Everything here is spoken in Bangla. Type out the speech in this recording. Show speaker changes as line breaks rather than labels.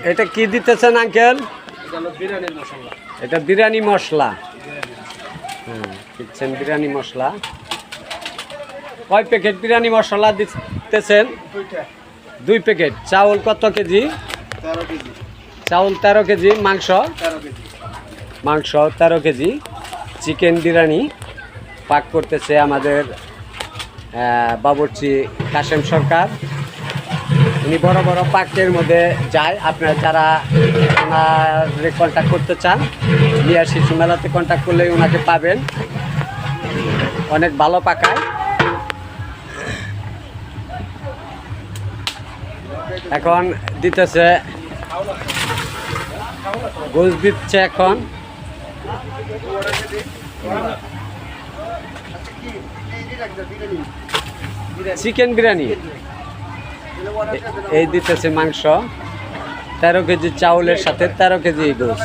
এটা কি দিতেছেন আঙ্কেল? এটা বিরিয়ানি মশলা। দিচ্ছেন বিরিয়ানি মশলা। কয় প্যাকেট বিরিয়ানি মশলা দিতেছেন? 2 প্যাকেট। চাউল কত কেজি?
13 কেজি।
চাউল 13 কেজি। মাংস?
13 কেজি।
মাংস 13 কেজি। চিকেন বিরিয়ানি পাক করতেছে আমাদের বাবুর্চি কাশেম সরকার। উনি বড় বড় পাকের মধ্যে যায়। আপনারা যারা ওনারে কন্ট্যাক্ট করতে চান, মিয়া শিশু মেলাতে কন্ট্যাক্ট করলে ওনাকে পাবেন। অনেক ভালো পাকায়। এখন দিতেছে গোশ দিচ্ছে এখন। চিকেন বিরিয়ানি এই দিতেছে মাংস 13 কেজি চাউলের সাথে 13 কেজি গোশ।